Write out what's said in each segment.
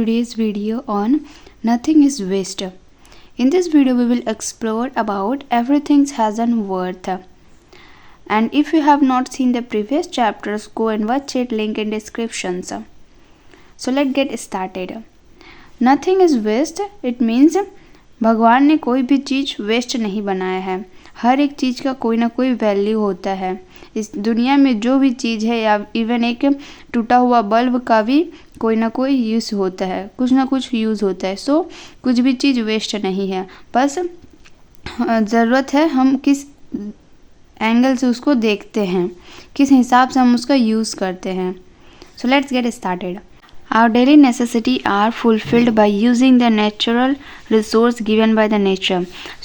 today's video on Nothing is Waste. In this video we will explore about everything has a worth. And if you have not seen the previous chapters, go and watch it, link in descriptions. So let's get started. Nothing is waste. It means भगवान ने कोई भी चीज़ waste नहीं बनाया है। हर एक चीज़ का कोई ना कोई वैल्यू होता है। इस दुनिया में जो भी चीज़ है या इवन एक टूटा हुआ बल्ब का भी कोई ना कोई यूज़ होता है, कुछ ना कुछ यूज़ होता है। सो कुछ भी चीज़ वेस्ट नहीं है, बस ज़रूरत है हम किस एंगल से उसको देखते हैं, किस हिसाब से हम उसका यूज़ करते हैं। So let's get started. Our daily necessities are fulfilled by using the natural resource given by the nature.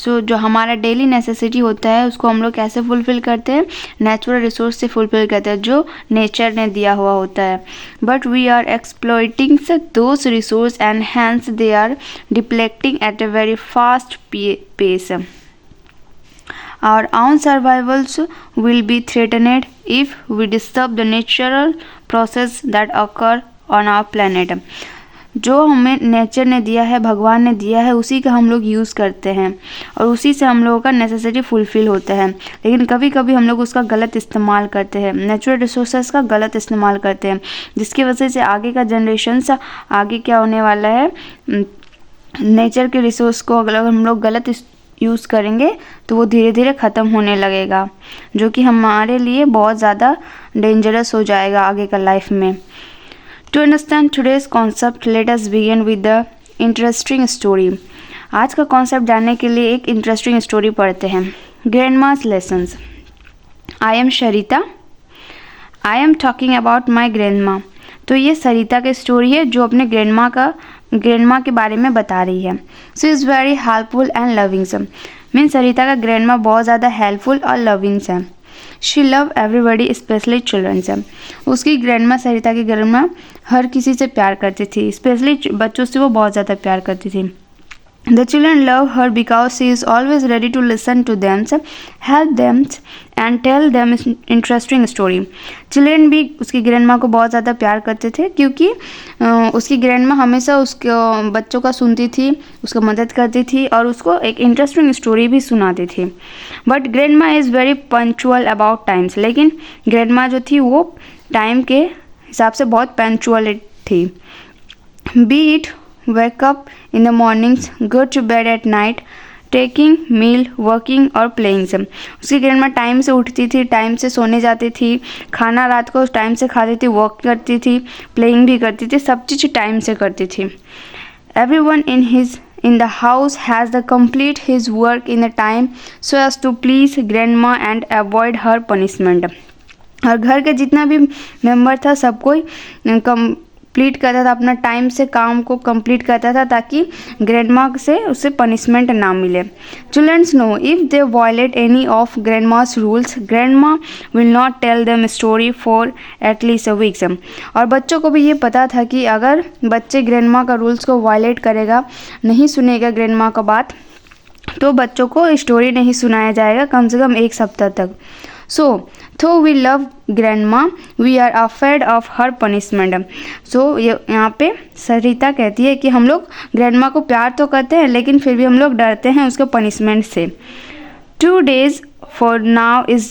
So जो हमारा डेली नेसेसिटी होता है उसको हम लोग कैसे फुलफ़िल करते हैं? नेचुरल रिसोर्स से फुलफ़िल करते हैं जो नेचर ने दिया हुआ होता है। But we are exploiting those resource and hence they are depleting at a very fast pace. Our own survivals will be threatened if we disturb the natural process that occur on our planet. जो हमें nature ने दिया है, भगवान ने दिया है, उसी का हम लोग यूज़ करते हैं और उसी से हम लोगों का नेसेसिटी फुलफ़िल होता है। लेकिन कभी कभी हम लोग उसका गलत इस्तेमाल करते हैं, नेचुरल रिसोर्सेज का गलत इस्तेमाल करते हैं, जिसकी वजह से आगे का जनरेशन्स आगे क्या होने वाला है, नेचर के रिसोर्स को अगर हम लोग गलत यूज़ करेंगे तो वो धीरे धीरे ख़त्म होने लगेगा, जो कि हमारे लिए बहुत ज़्यादा डेंजरस हो जाएगा आगे का लाइफ में. To understand today's concept, let us begin with the interesting story. आज का कॉन्सेप्ट जानने के लिए एक इंटरेस्टिंग स्टोरी पढ़ते हैं. Grandma's lessons. I am Sharita. I am talking about my grandma. तो ये सरिता की स्टोरी है जो अपने ग्रैंडमा के बारे में बता रही है. She is very helpful and loving. Mean Sarita का ग्रैंडमा बहुत ज़्यादा हेल्पफुल और लविंग है. She love everybody specially childrens. उसकी ग्रैंडमा सरिता की ग्रैंडमा हर किसी से प्यार करती थी, स्पेशली बच्चों से वो बहुत ज़्यादा प्यार करती थी. The children love her because she is always ready to listen to them, help them and tell them interesting story. Children भी उसकी ग्रैंडमा को बहुत ज़्यादा प्यार करते थे क्योंकि उसकी ग्रैंडमा हमेशा उसके बच्चों का सुनती थी, उसको मदद करती थी और उसको एक इंटरेस्टिंग स्टोरी भी सुनाती थी. But grandma is very punctual about times. लेकिन ग्रैंडमा जो थी वो टाइम के हिसाब से बहुत पंक्चुअल थी. B it wake up in the mornings, go to bed at night, taking meal, working और playing. उसकी ग्रैंडमा टाइम से उठती थी, टाइम से सोने जाती थी, खाना रात को टाइम से खाती थी, वर्क करती थी, प्लेइंग भी करती थी, सब चीज़ टाइम से करती थी. Everyone in the house has to complete his work in the time so as to please grandma and avoid her punishment. और घर के जितना भी मेंबर था सब कोई कंप्लीट करता था, अपना टाइम से काम को कंप्लीट करता था ताकि ग्रैंडमा से उसे पनिशमेंट ना मिले. Childrens no if they violate any of grandma's rules, grandma will not tell them story for at least a weeks. और बच्चों को भी ये पता था कि अगर बच्चे ग्रैंडमा का रूल्स को वायलेट करेगा, नहीं सुनेगा ग्रैंडमा का बात, तो बच्चों को स्टोरी नहीं सुनाया जाएगा कम से कम एक सप्ताह तक. So, though we love grandma, we are afraid of her punishment. So, यहाँ पे सरिता कहती है कि हम लोग ग्रैंडमा को प्यार तो करते हैं लेकिन फिर भी हम लोग डरते हैं उसके पनिशमेंट से. 2 days for now is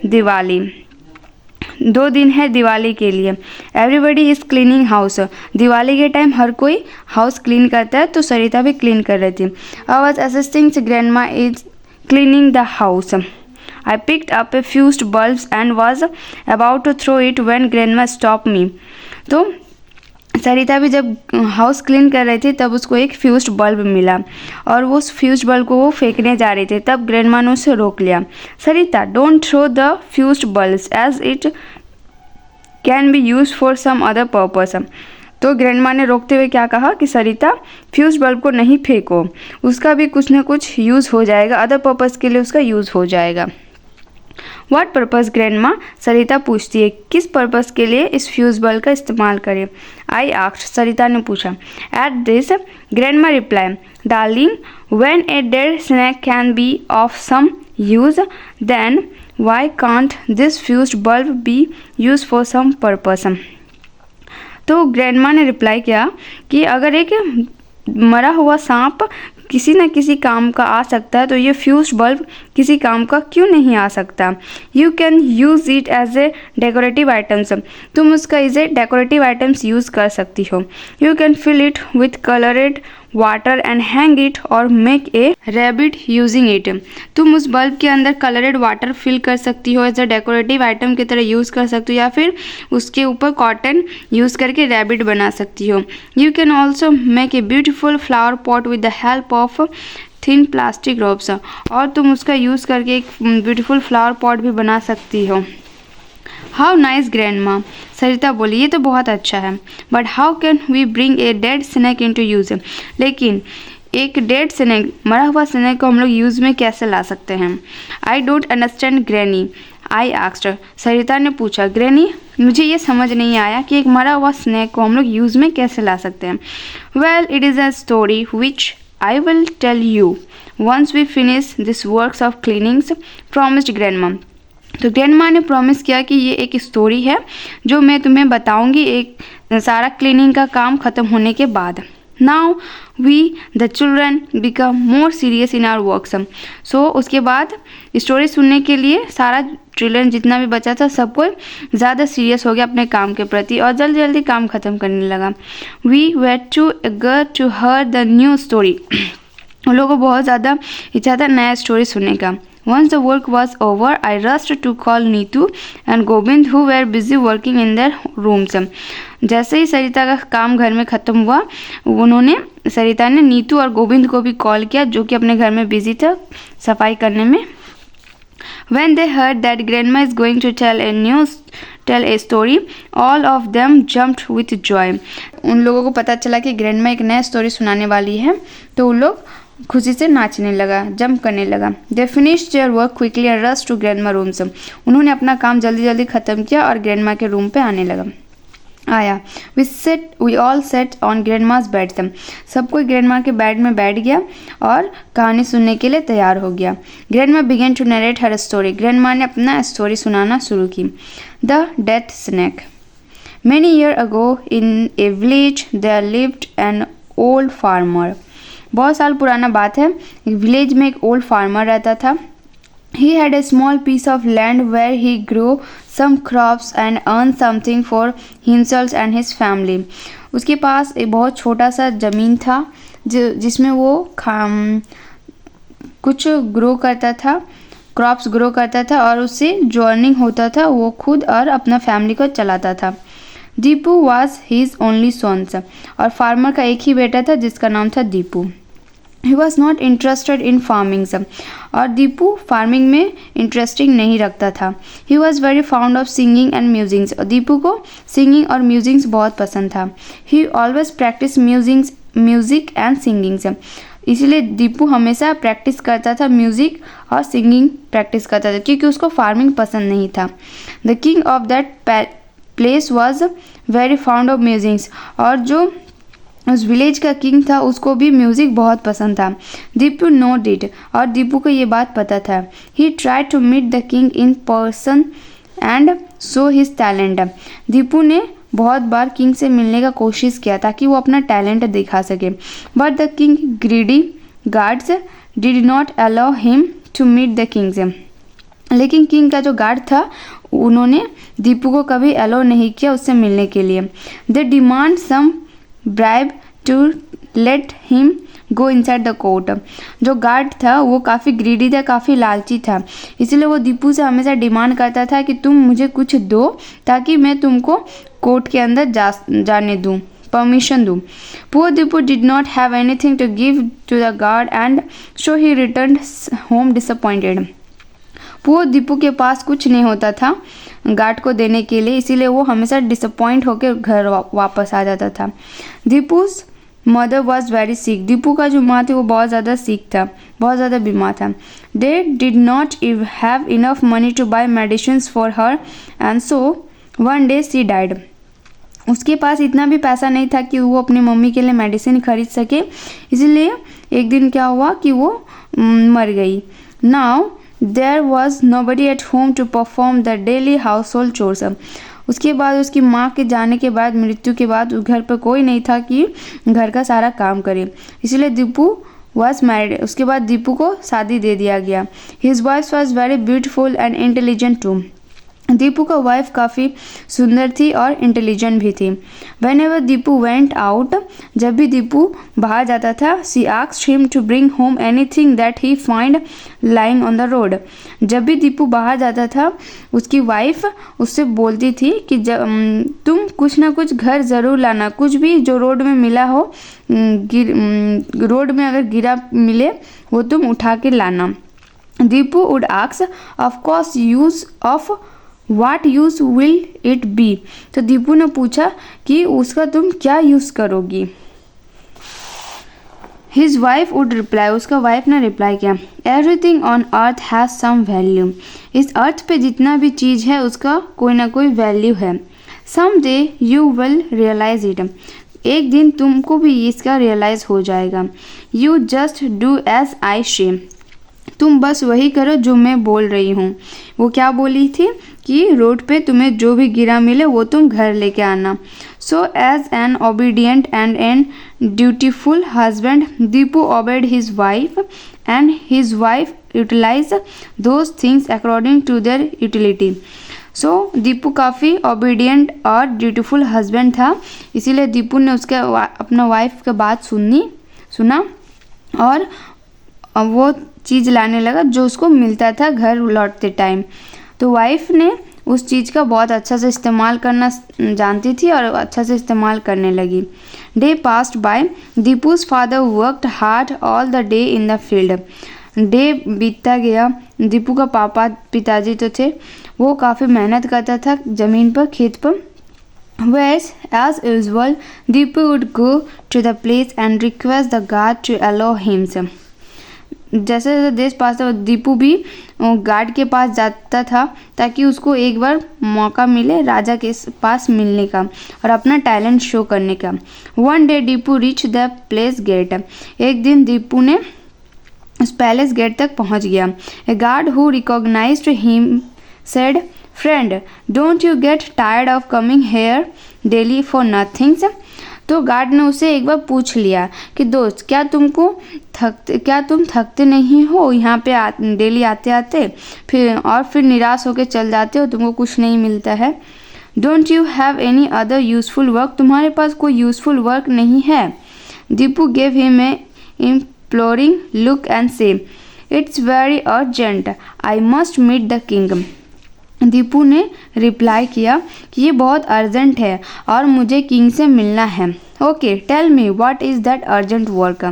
Diwali. 2 दिन है दिवाली के लिए. Everybody is cleaning house. Diwali के टाइम हर कोई हाउस क्लीन करता है, तो सरिता भी क्लीन कर रही थी. I was assisting grandma is cleaning the house. I picked up a fused bulb and was about to throw it when grandma stopped me. तो सरिता भी जब हाउस क्लीन कर रही थी तब उसको एक फ्यूज्ड बल्ब मिला और वो उस फ्यूज्ड बल्ब को वो फेंकने जा रही थी, तब ग्रैंडमा ने उसे रोक लिया. Sarita don't throw the fused bulbs as it can be use for some other purpose. तो ग्रैंडमा ने रोकते हुए क्या कहा कि सरिता फ्यूज बल्ब को नहीं फेंको, उसका भी कुछ ना कुछ यूज़ हो जाएगा, अदर पर्पस के लिए उसका यूज़ हो जाएगा. व्हाट पर्पज़ ग्रैंडमा, सरिता पूछती है किस पर्पज़ के लिए इस फ्यूज बल्ब का इस्तेमाल करें. आई आस्क्ड, सरिता ने पूछा. At this grandma reply, darling when a dead snake can be of some use then why can't this fused bulb be use for some purpose. तो ग्रैंडमा ने रिप्लाई किया कि अगर एक मरा हुआ सांप किसी न किसी काम का आ सकता है तो ये फ्यूज्ड बल्ब किसी काम का क्यों नहीं आ सकता। You can use it as a decorative items, तुम उसका इसे डेकोरेटिव आइटम्स यूज़ कर सकती हो। You can fill it with coloured water and hang it और make a rabbit using it, तुम उस बल्ब के अंदर कलरेड वाटर फिल कर सकती हो, एज अ डेकोरेटिव आइटम की तरह यूज़ कर सकती हो, या फिर उसके ऊपर कॉटन यूज़ करके रैबिट बना सकती हो। You can also make a beautiful flower pot with the help of thin plastic ropes, और तुम उसका यूज़ करके एक ब्यूटीफुल फ्लावर पॉट भी बना सकती हो। हाउ नाइस ग्रैंडमा, सरिता बोली, ये तो बहुत अच्छा है। But how can we bring a dead snake in to use, लेकिन एक डेड स्नैक, मरा हुआ स्नैक को हम लोग यूज़ में कैसे ला सकते हैं। I don't understand granny, I asked, Sarita ने पूछा, ग्रैनी मुझे ये समझ नहीं आया कि एक मरा हुआ स्नैक को हम लोग यूज़ में कैसे ला सकते हैं। Well it is a story which I will tell you once we finish this works of cleanings, promised grandma. तो ग्रैंडमा ने प्रॉमिस किया कि ये एक स्टोरी है जो मैं तुम्हें बताऊंगी एक सारा क्लीनिंग का काम ख़त्म होने के बाद। Now we the children become more serious in our works. So उसके बाद स्टोरी सुनने के लिए सारा चिल्ड्रन जितना भी बचा था सब कोई ज़्यादा सीरियस हो गया अपने काम के प्रति और जल्दी जल्दी काम ख़त्म करने लगा। We were too eager to hear the new story. उन लोगों को बहुत ज़्यादा इच्छा था नया स्टोरी सुनने का। Once the work was over, I rushed to call Neetu and Govind who were busy working in their rooms. जैसे ही सरिता का काम घर में ख़त्म हुआ, सरिता ने नीतू और गोविंद को भी कॉल किया जो कि अपने घर में बिजी था सफाई करने में। When they heard that grandma is going to tell a story, all of them jumped with joy. उन लोगों को पता चला कि ग्रैंडमा एक नया स्टोरी सुनाने वाली है तो उन लोग खुशी से नाचने लगा, जंप करने लगा। They finished their work quickly and rushed to grandma rooms. उन्होंने अपना काम जल्दी जल्दी ख़त्म किया और ग्रैंडमा के रूम पे आया। We all sat on grandma's bed. सब कोई ग्रैंडमा के बेड में बैठ गया और कहानी सुनने के लिए तैयार हो गया। Grandma began to narrate her story. Grandma ने अपना स्टोरी सुनाना शुरू की। The death snake. Many years ago in a village there lived an old farmer. बहुत साल पुराना बात है, एक विलेज में एक ओल्ड फार्मर रहता था। He had a small piece of land where he grew some crops and earned something for himself and his family. उसके पास एक बहुत छोटा सा ज़मीन था जिसमें वो कुछ ग्रो करता था, क्रॉप्स ग्रो करता था और उससे जो अर्निंग होता था वो खुद और अपना फैमिली को चलाता था। Deepu was his only son. और फार्मर का एक ही बेटा था जिसका नाम था Deepu. He was not interested in farming. और दीपू फार्मिंग में इंटरेस्टिंग नहीं रखता था। He was very fond of singing and music. और दीपू को सिंगिंग और म्यूजिक्स बहुत पसंद था। He always practiced music and singing. इसीलिए दीपू हमेशा प्रैक्टिस करता था, म्यूज़िक और सिंगिंग प्रैक्टिस करता था क्योंकि उसको फार्मिंग पसंद नहीं था। The king of that place was very found of musics. और जो उस विलेज का किंग था उसको भी म्यूज़िक बहुत पसंद था। Deepu knowed it. और दीपू को ये बात पता था। He try to meet the king in person and show his talent. Deepu ने बहुत बार किंग से मिलने का कोशिश किया ताकि वो अपना टैलेंट दिखा सके। But the king greedy guards did not allow him to meet the kings. लेकिन किंग का जो गार्ड था उन्होंने दीपू को कभी अलाउ नहीं किया उससे मिलने के लिए। They demand some bribe to let him go inside the court. जो गार्ड था वो काफ़ी ग्रीडी था, काफ़ी लालची था, इसलिए वो दीपू से हमेशा डिमांड करता था कि तुम मुझे कुछ दो ताकि मैं तुमको कोर्ट के अंदर जाने दूँ, परमिशन दूँ। Poor Dipu did not have anything to give to the guard and so he returned home disappointed. Poor Deepu के पास कुछ नहीं होता था गार्ड को देने के लिए, इसीलिए वो हमेशा डिसअपॉइंट होकर घर वापस आ जाता था। Deepu's mother was very sick. Deepu का जो माँ थी वो बहुत ज़्यादा सिक था, बहुत ज़्यादा बीमार था। They did not have enough money to buy medicine for her and so one day she died. उसके पास इतना भी पैसा नहीं था कि वो अपनी मम्मी के लिए मेडिसिन खरीद सके, इसलिए एक दिन क्या हुआ कि वो मर गई। Now there was nobody at home to perform the daily household chores. उसके बाद उसकी माँ के जाने के बाद, मृत्यु के बाद, उस घर पर कोई नहीं था कि घर का सारा काम करे, इसलिए दीपू वॉज मैरिड। उसके बाद दीपू को शादी दे दिया गया। His wife was very beautiful and intelligent too. Deepu का वाइफ काफ़ी सुंदर थी और इंटेलिजेंट भी थी। Whenever दीपू वेंट आउट, जब भी दीपू बाहर जाता था, she asked him to bring home anything that he find lying on the road. जब भी दीपू बाहर जाता था, उसकी वाइफ उससे बोलती थी कि तुम कुछ ना कुछ घर ज़रूर लाना, कुछ भी जो रोड में मिला हो, रोड में अगर गिरा मिले वो तुम उठा के लाना। Deepu would ask, of course, use of What use will it be? तो दीपू ने पूछा कि उसका तुम क्या यूज़ करोगी। His wife would reply, उसका वाइफ ने रिप्लाई किया, Everything on earth has some value. इस अर्थ पे जितना भी चीज़ है उसका कोई ना कोई वैल्यू है। Someday you will realize it. एक दिन तुमको भी इसका रियलाइज़ हो जाएगा। You just do as I say. तुम बस वही करो जो मैं बोल रही हूँ। वो क्या बोली थी कि रोड पे तुम्हें जो भी गिरा मिले वो तुम घर लेके आना। So as an obedient and an dutiful husband, Deepu obeyed his wife and his wife utilise those things according to their utility. So Deepu काफ़ी ओबीडियंट और ड्यूटीफुल हस्बैंड था, इसीलिए दीपू ने उसके अपना वाइफ की बात सुना और वो चीज़ लाने लगा जो उसको मिलता था घर लौटते टाइम। तो वाइफ ने उस चीज़ का बहुत अच्छा से इस्तेमाल करना जानती थी और अच्छा से इस्तेमाल करने लगी। Day passed by, Deepu's father worked hard all the day in the field. Day बीतता गया, दीपू का पिताजी तो थे, वो काफ़ी मेहनत करता था ज़मीन पर, खेत पर। Whereas, as usual, Deepu would go to the place and request the guard to allow him. जैसे जैसे देश पास था, दीपू भी गार्ड के पास जाता था ताकि उसको एक बार मौका मिले राजा के पास मिलने का और अपना टैलेंट शो करने का। One day Deepu reach the place gate. एक दिन दीपू ने उस पैलेस गेट तक पहुंच गया। A guard who recognised him said, friend, don't you get tired of coming here daily for nothings. तो गार्ड ने उसे एक बार पूछ लिया कि दोस्त, क्या तुम थकते नहीं हो यहाँ पे डेली आते आते फिर निराश होकर चल जाते हो, तुमको कुछ नहीं मिलता है। Don't you have any other useful work, तुम्हारे पास कोई यूजफुल वर्क नहीं है। Deepu gave him a imploring look and say, it's very urgent, I must meet the king. Deepu ने रिप्लाई किया कि ये बहुत अर्जेंट है और मुझे किंग से मिलना है। Okay, tell me what is that urgent work.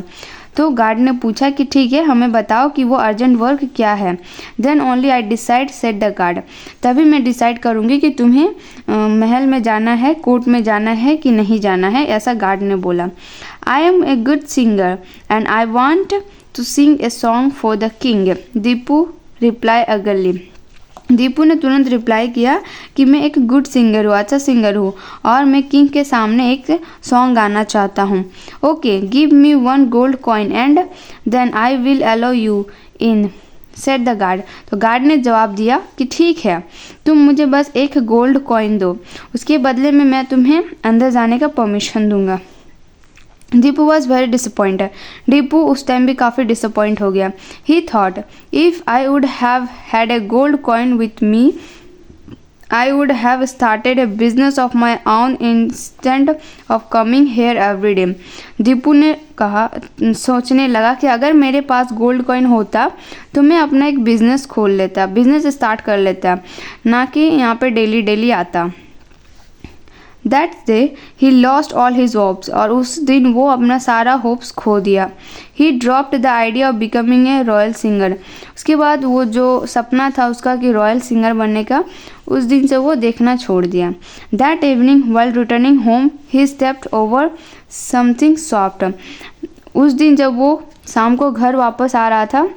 तो गार्ड ने पूछा कि ठीक है, हमें बताओ कि वो अर्जेंट वर्क क्या है। Then only I decide, said the guard, तभी मैं डिसाइड करूँगी कि तुम्हें महल में जाना है, कोर्ट में जाना है कि नहीं जाना है, ऐसा गार्ड ने बोला। I am a good singer and I want to sing a song for the king, Deepu reply eagerly. Deepu ने तुरंत रिप्लाई किया कि मैं एक गुड सिंगर हूँ, अच्छा सिंगर हूँ और मैं किंग के सामने एक सॉन्ग गाना चाहता हूँ। Okay, give me 1 gold coin and then I will allow you in, said the guard. तो गार्ड ने जवाब दिया कि ठीक है, तुम मुझे बस 1 गोल्ड कॉइन दो, उसके बदले में मैं तुम्हें अंदर जाने का परमिशन दूंगा। Deepu was very disappointed. Deepu उस टाइम भी काफ़ी डिसअपॉइंट हो गया। ही thought, if I would have had a gold coin with me, I would have started A business of my own instead of coming hair every day. Deepu ने सोचने लगा कि अगर मेरे पास गोल्ड कॉइन होता तो मैं अपना एक बिज़नेस खोल लेता, बिज़नेस स्टार्ट कर लेता, ना कि यहाँ पे डेली डेली आता। That day he lost all his hopes, और उस दिन वो अपना सारा होप्स खो दिया। ही dropped the idea of becoming a royal singer. उसके बाद वो जो सपना था उसका कि रॉयल सिंगर बनने का, उस दिन से वो देखना छोड़ दिया। That evening while returning home he stepped over something soft. उस दिन जब वो शाम को घर वापस आ रहा था,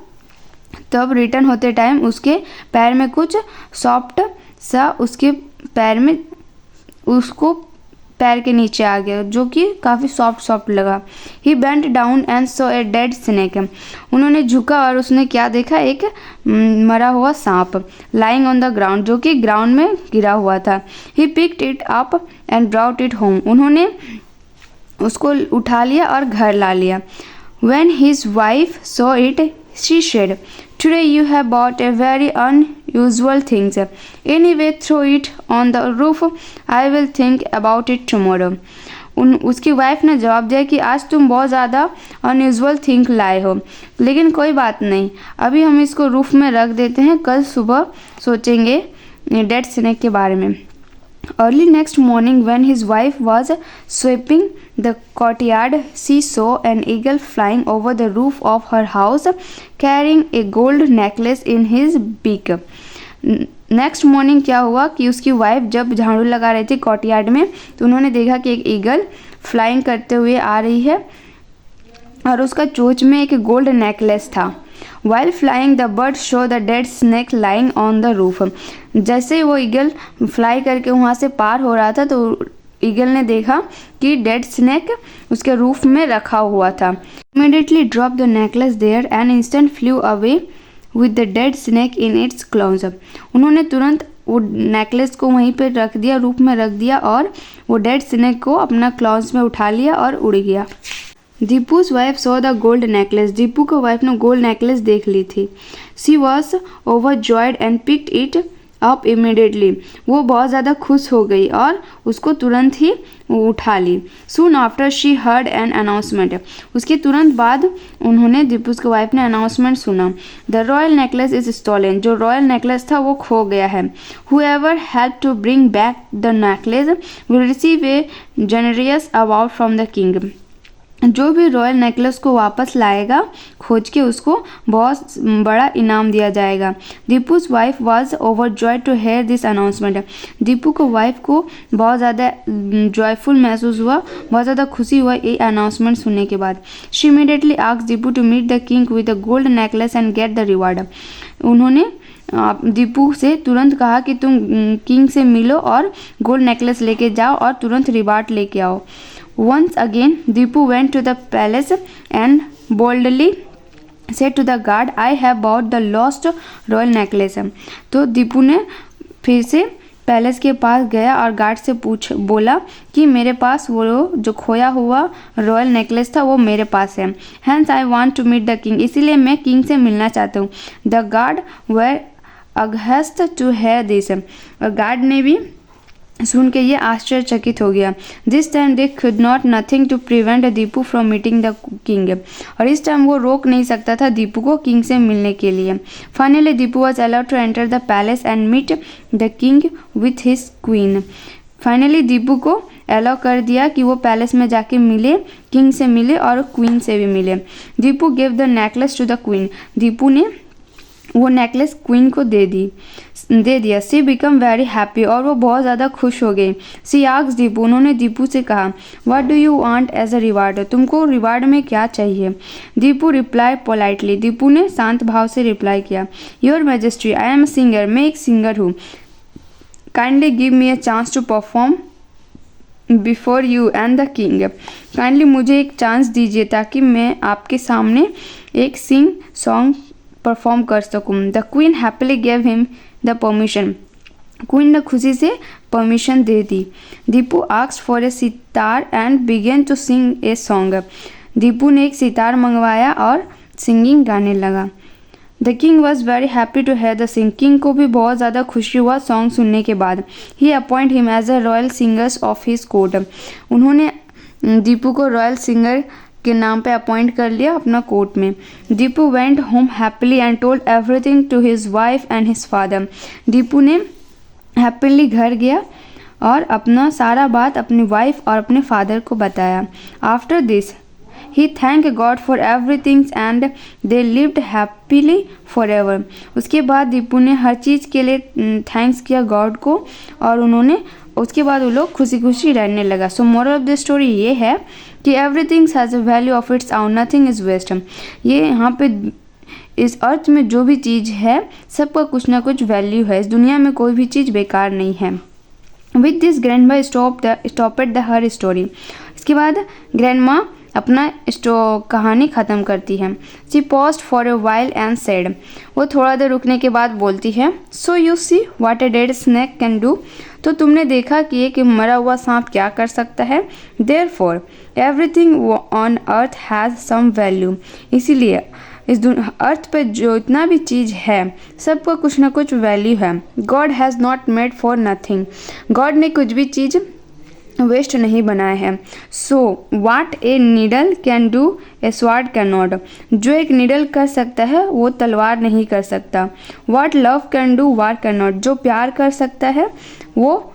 तब रिटर्न होते टाइम उसके पैर में कुछ सॉफ्ट सा उसके पैर में उसको पैर के नीचे आ गया, जो कि काफ़ी सॉफ्ट लगा। He bent down and saw a dead snake. उन्होंने झुका और उसने क्या देखा, एक मरा हुआ सांप, लाइंग ऑन द ग्राउंड, जो कि ग्राउंड में गिरा हुआ था। He picked it up and brought it home. उन्होंने उसको उठा लिया और घर ला लिया। When his wife saw it, she said, "Today you have bought a very unusual thing. Anyway, throw it on the roof. I will think about it tomorrow." उसकी wife ने जवाब दिया कि आज तुम बहुत ज़्यादा अनयूजुअल थिंग लाए हो, लेकिन कोई बात नहीं, अभी हम इसको रूफ में रख देते हैं, कल सुबह सोचेंगे डेड स्नेक के बारे में। Early next morning, when his wife was sweeping the courtyard, she saw an eagle flying over the roof of her house, carrying a gold necklace in his beak. Next morning क्या हुआ कि उसकी wife जब झाड़ू लगा रही थी courtyard में, तो उन्होंने देखा कि एक ईगल फ्लाइंग करते हुए आ रही है और उसका चोंच में एक गोल्ड नेकलेस था। While flying, the bird saw the dead snake lying on the roof. जैसे ही वो ईगल फ्लाई करके वहाँ से पार हो रहा था, तो ईगल ने देखा कि डेड स्नेक उसके रूफ में रखा हुआ था। Immediately dropped the necklace there and instant flew away with the dead snake in its claws. उन्होंने तुरंत वो नेकलेस को वहीं पे रख दिया, रूफ में रख दिया, और वो डेड स्नेक को अपना क्लॉज में उठा लिया और उड़ गया। Deepu's wife saw the gold necklace. Deepu को वाइफ ने गोल्ड नेकलेस देख ली थी। She was overjoyed and picked it up immediately. वो बहुत ज़्यादा खुश हो गई और उसको तुरंत ही उठा ली। Soon after she heard an announcement. उसके तुरंत बाद उन्होंने, दीपू's की वाइफ ने अनाउंसमेंट सुना, the royal necklace is stolen. जो रॉयल नेकलेस था वो खो गया है। Whoever help to bring back the necklace will receive a generous award from the king. जो भी रॉयल नेकलेस को वापस लाएगा खोज के, उसको बहुत बड़ा इनाम दिया जाएगा। Deepu's wife was overjoyed to hear this announcement. Deepu को वाइफ को बहुत ज़्यादा जॉयफुल महसूस हुआ, बहुत ज़्यादा खुशी हुआ ये अनाउंसमेंट सुनने के बाद। She immediately asked Deepu to meet the king with the gold necklace and get the reward. उन्होंने दीपू से तुरंत कहा कि तुम किंग से मिलो और गोल्ड नेकलेस लेके जाओ और तुरंत रिवार्ड लेके आओ। Once again, Deepu went to the palace and boldly said to the guard, "I have bought the lost royal necklace." तो दीपू ने फिर से पैलेस के पास गया और गार्ड से बोला कि मेरे पास वो जो खोया हुआ रॉयल नेकलेस था वो मेरे पास है। Hence I want to meet the king. इसीलिए मैं किंग से मिलना चाहता हूँ। The guard were aghast to hear this. और गार्ड ने भी सुन के ये आश्चर्यचकित हो गया। This time they could not nothing to prevent Deepu from meeting the king. और इस टाइम वो रोक नहीं सकता था दीपू को किंग से मिलने के लिए। Finally Deepu was allowed to enter the palace and meet the king with his queen. Finally Deepu को अलाउ कर दिया कि वो पैलेस में जाके मिले, किंग से मिले और क्वीन से भी मिले। Deepu give the necklace to the queen. Deepu ने वो नेकलेस क्वीन को दे दिया। She become very happy. और वो बहुत ज़्यादा खुश हो गई। She asked Deepu. उन्होंने दीपू से कहा, what do you want as a reward. तुमको रिवार्ड में क्या चाहिए। Deepu reply politely. दीपू ने शांत भाव से रिप्लाई किया, your majesty, I am a singer. मैं एक सिंगर हूँ। Kindly give me a chance to perform before you and the king. Kindly मुझे एक चांस दीजिए ताकि मैं आपके सामने एक सिंग सॉन्ग परफॉर्म कर सकूँ। The queen happily gave him the permission. Queen ने खुशी से परमिशन दे दी। Deepu asked for a sitar and began to sing a song. Deepu ने एक सितार मंगवाया और सिंगिंग गाने लगा। The king was very happy to hear the sing. King को भी बहुत ज़्यादा खुशी हुआ सॉन्ग सुनने के बाद। He appoint him as a royal singers of his court. उन्होंने दीपू को रॉयल सिंगर के नाम पे अपॉइंट कर लिया अपना कोर्ट में। Deepu went home happily and told everything to his wife and his father. Deepu ने हैप्पीली घर गया और अपना सारा बात अपनी वाइफ और अपने फादर को बताया। After this he thank God for everything and they lived happily for ever. उसके बाद दीपू ने हर चीज़ के लिए थैंक्स किया गॉड को और उन्होंने उसके बाद वो लोग खुशी खुशी रहने लगा। So moral of the story ये है कि everything has a value of its own, nothing is waste. ये यहाँ पे इस अर्थ में जो भी चीज़ है सबका कुछ ना कुछ वैल्यू है। इस दुनिया में कोई भी चीज़ बेकार नहीं है। With this grandma stopped the her story. इसके बाद ग्रैंडमा अपना कहानी ख़त्म करती है। She paused for a while and said, वो थोड़ा देर रुकने के बाद बोलती है, so you see what a dead snake can do, तो तुमने देखा कि एक मरा हुआ सांप क्या कर सकता है। Therefore everything on earth has some value, इसीलिए इस अर्थ पे जो इतना भी चीज़ है सबका कुछ ना कुछ वैल्यू है। God has not made for nothing, God ने कुछ भी चीज़ वेस्ट नहीं बनाया है। So what a needle can do a sword can not, जो एक नीडल कर सकता है वो तलवार नहीं कर सकता। What love can do war can not, जो प्यार कर सकता है वो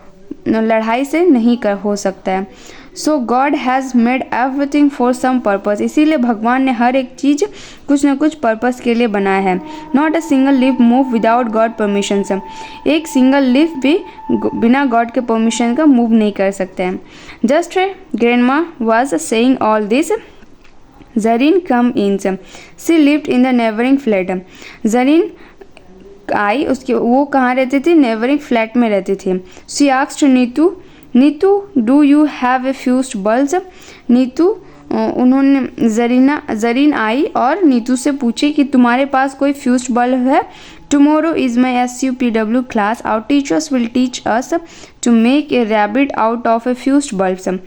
लड़ाई से नहीं कर हो सकता है। So God has made everything for some purpose, इसीलिए भगवान ने हर एक चीज़ कुछ ना कुछ पर्पस के लिए बनाया है। Not a single leaf move without God permission से, एक सिंगल लीफ भी बिना गॉड के परमिशन का मूव नहीं कर सकते हैं। Just grandma was saying all this, Zarine come in, she lived in the neighbouring flat, Zarine आई, उसके वो कहाँ रहती थी, नेबरिंग फ्लैट में रहती थी। She asked Neetu, Neetu do you have a fused bulb, Neetu उन्होंने जरीन आई और नीतू से पूछे कि तुम्हारे पास कोई फ्यूज्ड बल्ब है। Tomorrow is my SUPW class, our teachers will teach us to make a rabbit out of a fused bulb.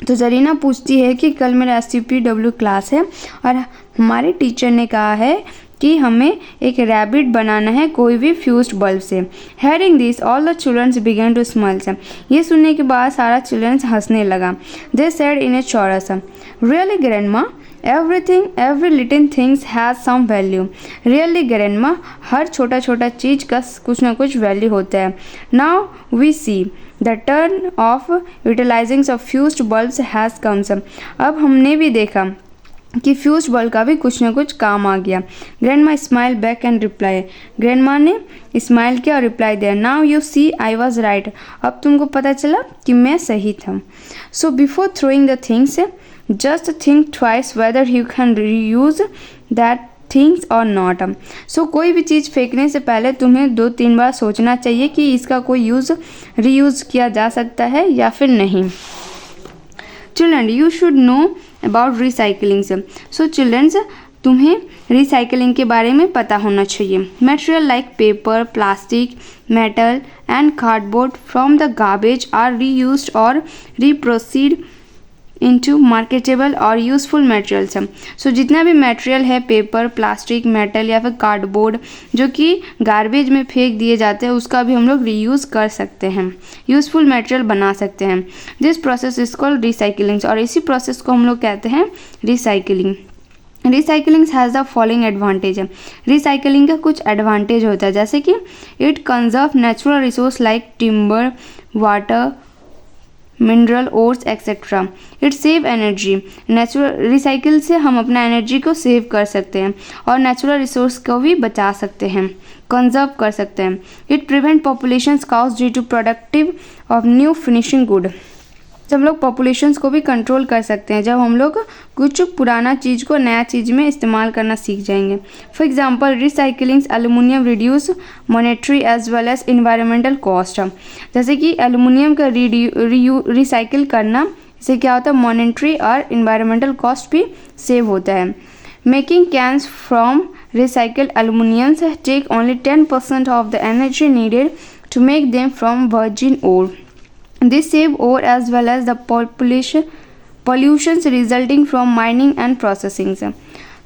तो जरीना पूछती है कि कल मेरा SUPW क्लास है और हमारे टीचर ने कहा है कि हमें एक रैबिट बनाना है कोई भी फ्यूज्ड बल्ब से। Hearing this all the childrens began to smile, ये सुनने के बाद सारा चिल्ड्रंस हंसने लगा। They said in a chorus, really grandma everything every little things has some value, really grandma हर छोटा छोटा चीज़ का कुछ ना कुछ वैल्यू होता है। Now we see the turn of utilising of fused bulbs has comes, अब हमने भी देखा कि फ्यूज्ड बल्ब का भी कुछ ना कुछ काम आ गया। Grandma smile back and reply, grandma ने स्माइल किया और रिप्लाई दिया, now you see I was right, अब तुमको पता चला कि मैं सही था। So before throwing the things just think twice whether you can reuse that things और नॉट। सो कोई भी चीज़ फेंकने से पहले तुम्हें 2-3 बार सोचना चाहिए कि इसका कोई रीयूज़ किया जा सकता है या फिर नहीं। Children you should know about recycling, so childrens तुम्हें रिसाइकलिंग के बारे में पता होना चाहिए। Material like paper, plastic, metal and cardboard from the garbage are reused और रीप्रोसीड इनटू मार्केटेबल और यूज़फुल मटेरियल्स। सो जितना भी मटेरियल है, पेपर, प्लास्टिक, मेटल या फिर कार्डबोर्ड जो कि गार्बेज में फेंक दिए जाते हैं, उसका भी हम लोग रीयूज़ कर सकते हैं, यूज़फुल मटेरियल बना सकते हैं। This process is called recycling, और इसी प्रोसेस को हम लोग कहते हैं recycling. Recycling has the following advantage, recycling का कुछ एडवांटेज होता है जैसे कि it conserve natural resource like timber, water, mineral ores etcetera. It save energy, natural recycle से हम अपना एनर्जी को सेव कर सकते हैं और नेचुरल रिसोर्स को भी बचा सकते हैं, कंजर्व कर सकते हैं। It prevent population cause due to productive of new finishing good, जब हम लोग पॉपुलेशंस को भी कंट्रोल कर सकते हैं जब हम लोग कुछ पुराना चीज़ को नया चीज़ में इस्तेमाल करना सीख जाएंगे। For example recycling aluminium reduce monetary as well as environmental cost, जैसे कि एल्युमिनियम का रिसाइकिल करना इससे क्या होता है, मॉनेटरी और इन्वायरमेंटल कॉस्ट भी सेव होता है। Making cans from recycled aluminium take only 10% of the energy needed to make them from virgin ore. This save ore as well as the pollutions resulting from mining and processing.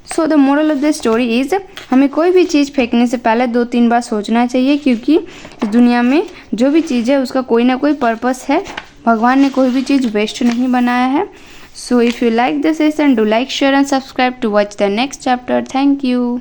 So the moral of the story is हमें कोई भी चीज़ फेंकने से पहले 2-3 बार सोचना चाहिए, क्योंकि इस दुनिया में जो भी चीज़ है उसका कोई ना कोई पर्पस है। भगवान ने कोई भी चीज़ वेस्ट नहीं बनाया है। So if you like this lesson, do like, share and subscribe to watch the next chapter. Thank you.